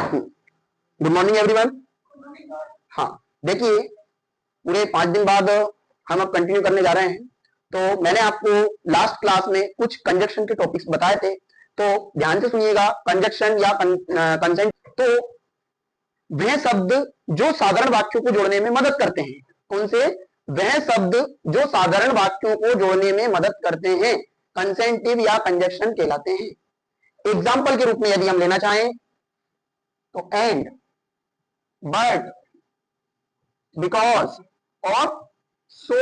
Good morning everyone. हाँ, देखिए पूरे 5 दिन बाद हम अब कंटिन्यू करने जा रहे हैं। तो मैंने आपको लास्ट क्लास में कुछ कंजक्शन के टॉपिक्स बताए थे, तो ध्यान से सुनिएगा। कंजक्शन या कंसेंट तो वह शब्द जो साधारण वाक्यों को जोड़ने में मदद करते हैं। कौन से? वह शब्द जो साधारण वाक्यों को जोड़ने में मदद करते हैं कंसेंटिव या कंजक्शन कहलाते हैं। एग्जाम्पल के रूप में यदि हम लेना चाहें तो एंड, बट, बिकॉज और सो,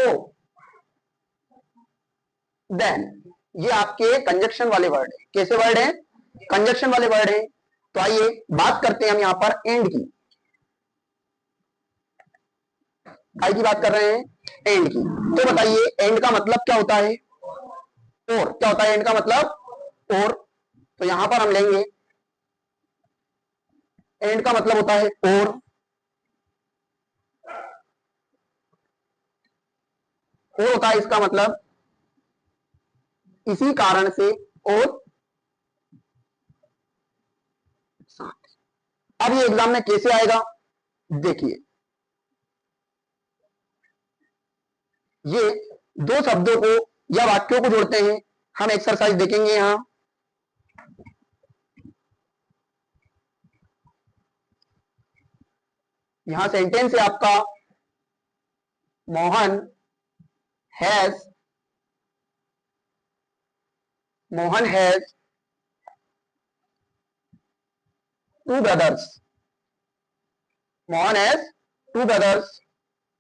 देन, ये आपके कंजक्शन वाले वर्ड है। कैसे वर्ड है? कंजक्शन वाले वर्ड है। तो आइए बात करते हैं हम यहां पर एंड की। आई की बात कर रहे हैं, एंड की। तो बताइए एंड का मतलब क्या होता है? और क्या होता है एंड का मतलब? और। तो यहां पर हम लेंगे एंड का मतलब होता है और होता है इसका मतलब इसी कारण से और साथ। अब ये एग्जाम में कैसे आएगा देखिए, ये दो शब्दों को या वाक्यों को जोड़ते हैं। हम एक्सरसाइज देखेंगे यहां। यहां सेंटेंस है आपका, Mohan has, Mohan has two brothers, Mohan has two brothers.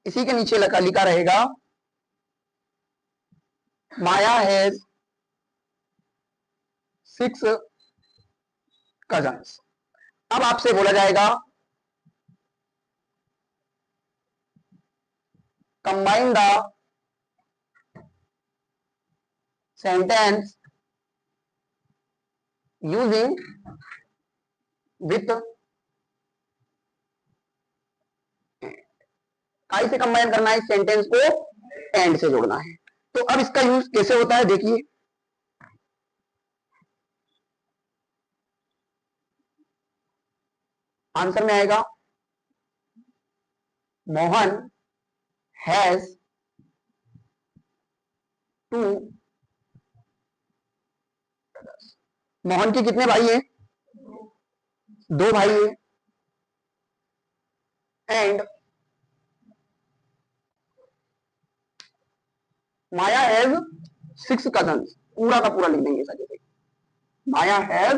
इसी के नीचे लिखा रहेगा माया हैज 6 कजन्स। अब आपसे बोला जाएगा combine the sentence using with, I से कंबाइन करना है, इस सेंटेंस को एंड से जोड़ना है। तो अब इसका यूज कैसे होता है देखिए, आंसर में आएगा मोहन हैज टू, मोहन के कितने भाई हैं? 2 भाई हैं। And Maya has 6 cousins. पूरा का पूरा लिख देंगे ऐसा जैसे, माया हैज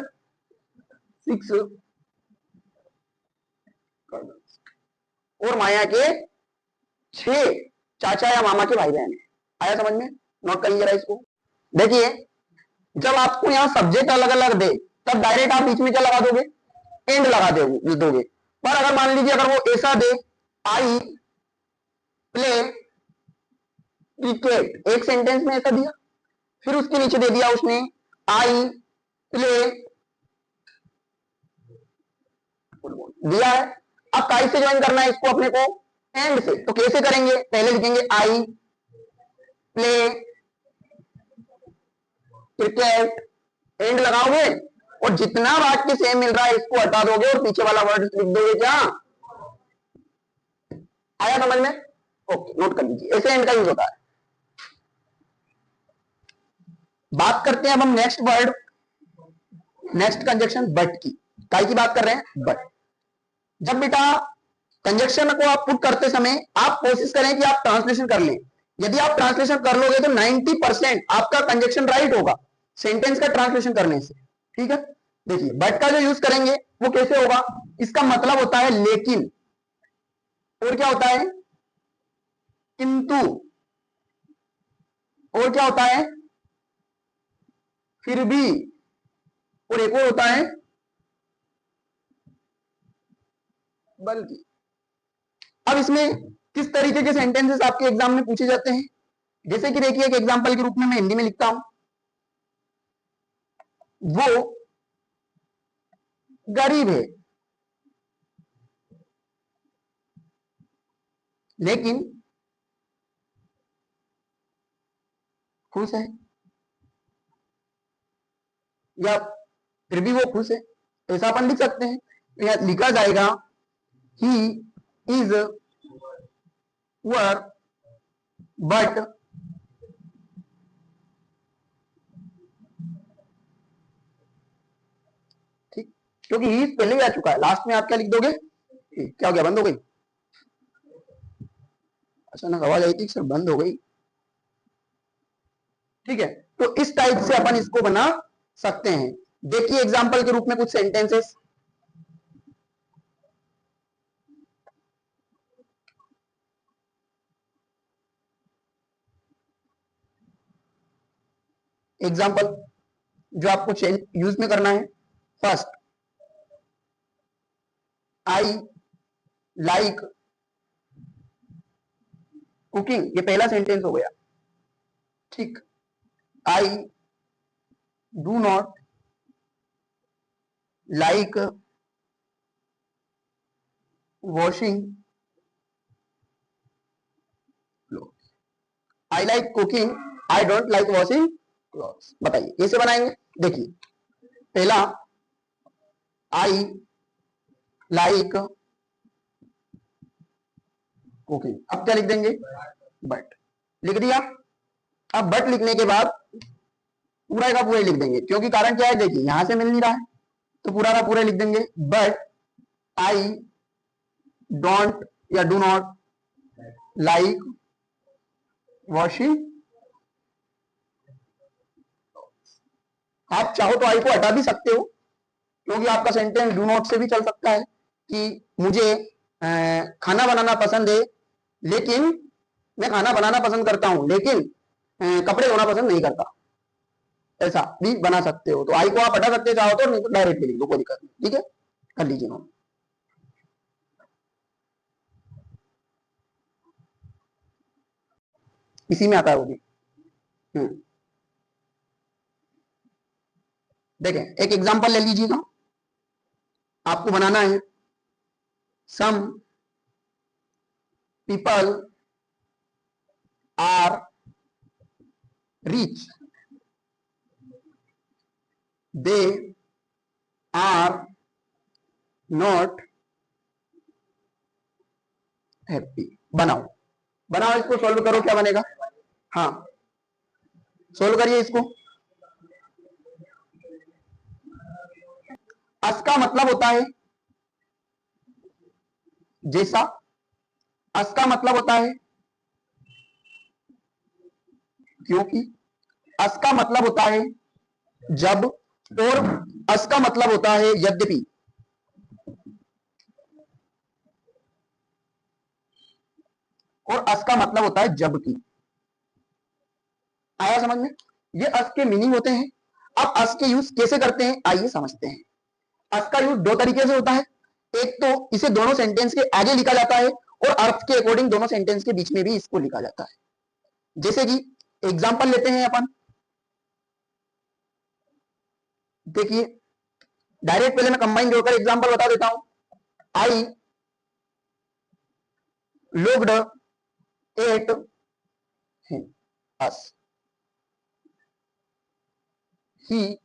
6 कजन्स। और माया के 6 चाचा या मामा के भाई बहन है। आया समझ में? नोट करिए जरा इसको। देखिए जब आपको यहाँ सब्जेक्ट अलग अलग दे तब डायरेक्ट आप बीच में क्या लगा दोगे? एंड लगा दोगे। पर अगर मान लीजिए अगर वो ऐसा दे, आई प्ले क्रिकेट, एक सेंटेंस में ऐसा दिया, फिर उसके नीचे दे दिया उसने आई प्ले फुटबॉल, दिया है। अब काई से ज्वाइन करना है इसको अपने को एंड से। तो कैसे करेंगे? पहले लिखेंगे आई प्ले क्रिकेट, एंड लगाओगे और जितना वाक्य सेम मिल रहा है इसको हटा दोगे और पीछे वाला वर्ड लिख दोगे। क्या आया समझ में? ओके, नोट कर लीजिए, ऐसे एंड का यूज होता है। बात करते हैं अब हम next word, next conjunction but की। काय की बात कर रहे हैं? बट। जब बेटा कंजक्शन को आप पुट करते समय आप कोशिश करें कि आप ट्रांसलेशन कर लें। यदि आप ट्रांसलेशन कर लोगे तो 90% आपका कंजक्शन राइट होगा सेंटेंस का ट्रांसलेशन करने से। ठीक है, देखिए बट का जो यूज करेंगे वो कैसे होगा? इसका मतलब होता है लेकिन, और क्या होता है? किंतु, और क्या होता है? फिर भी, और एक और होता है बल्कि। अब इसमें किस तरीके के सेंटेंसेस आपके एग्जाम में पूछे जाते हैं? जैसे कि देखिए एक एग्जांपल के रूप में मैं हिंदी में लिखता हूं, वो गरीब है लेकिन खुश है, या फिर भी वो खुश है, ऐसा अपन लिख सकते हैं। यहां लिखा जाएगा ही इज पुअर बट ठीक, क्योंकि ही पहले ही आ चुका है, लास्ट में आप क्या लिख दोगे, क्या हो गया, बंद हो गई, अचानक आवाज आई थी सर बंद हो गई। ठीक है, तो इस टाइप से अपन इसको बना सकते हैं। देखिए एग्जांपल के रूप में कुछ सेंटेंसेस, एग्जांपल जो आपको यूज में करना है। फर्स्ट, आई लाइक कुकिंग, ये पहला सेंटेंस हो गया। ठीक, I do not like washing clothes, I like cooking, I don't like washing clothes. बताइए कैसे बनाएंगे, देखिए पहला आई लाइक कुकिंग, अब क्या लिख देंगे, बट, लिख दिया। अब बट लिखने के बाद पूरा का पूरा लिख देंगे, क्योंकि कारण क्या है, देखिए यहां से मिल नहीं रहा है, तो पूरा का पूरा लिख देंगे। बट आई डोंट या डू नॉट लाइक वॉशिंग, आप चाहो तो आई को हटा भी सकते हो, क्योंकि आपका सेंटेंस डू नॉट से भी चल सकता है कि मुझे खाना बनाना पसंद है, लेकिन मैं खाना बनाना पसंद करता हूं, लेकिन कपड़े धोना पसंद नहीं करता, ऐसा भी बना सकते हो। तो आई को आप हटा सकते चाहो तो, नहीं तो डायरेक्टली लिख दो, कोई दिक्कत नहीं। ठीक है, कर लीजिए नोट। इसी में आता है वो भी। देखें एक एग्जांपल ले लीजिएगा, आपको बनाना है some people are rich, they are not happy. बनाओ, बनाओ इसको, सॉल्व करो, क्या बनेगा, हाँ सोल्व करिए इसको। अस का मतलब होता है जैसा, अस का मतलब होता है क्योंकि, अस का मतलब होता है जब, और अस का मतलब होता है यद्यपि। और अस का मतलब होता है जबकि। आया समझ में, ये अस के मीनिंग होते हैं। अब अस के यूज कैसे करते हैं आइए समझते हैं। अस का यूज दो तरीके से होता है, एक तो इसे दोनों सेंटेंस के आगे लिखा जाता है, और अर्थ के अकॉर्डिंग दोनों सेंटेंस के बीच में भी इसको लिखा जाता है। जैसे कि एग्जांपल लेते हैं अपन, देखिए डायरेक्ट पहले मैं कंबाइन जोड़कर एग्जांपल बता देता हूं। I looked at him, us, he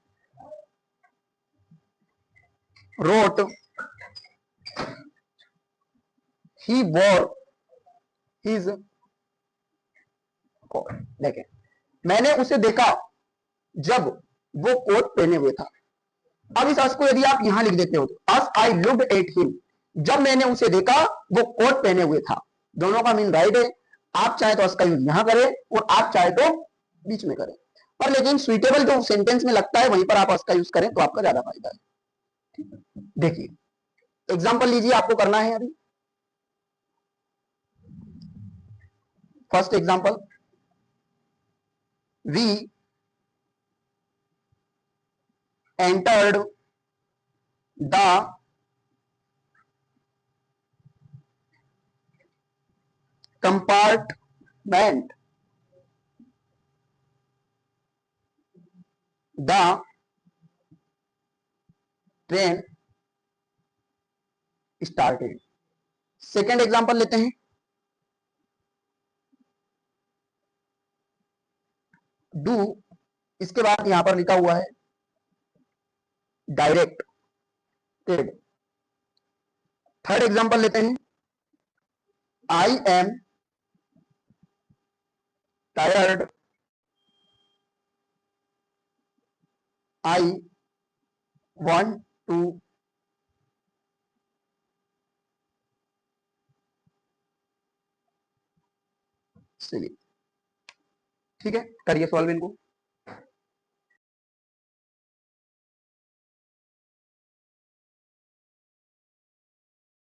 wrote, he wore his coat। देखें मैंने उसे देखा जब वो कोट पहने हुए था। अब इस अस को यदि आप यहां लिख देते हो तो अस आई लुक्ड एट हिम, जब मैंने उसे देखा वो कोट पहने हुए था। दोनों का मीन राइट है, आप चाहे तो अस का यूज यहां करें और आप चाहे तो बीच में करें, पर लेकिन सुइटेबल जो सेंटेंस में लगता है वहीं पर आप अस का यूज करें तो आपका ज्यादा फायदा है। देखिए एग्जांपल लीजिए, आपको करना है अभी। First example, we entered the compartment, the train started। Second example लेते हैं, डू, इसके बाद यहां पर लिखा हुआ है डायरेक्ट टेड, थर्ड एग्जांपल लेते हैं, I am tired, I want to sleep। ठीक है, करिए सॉल्व इनको।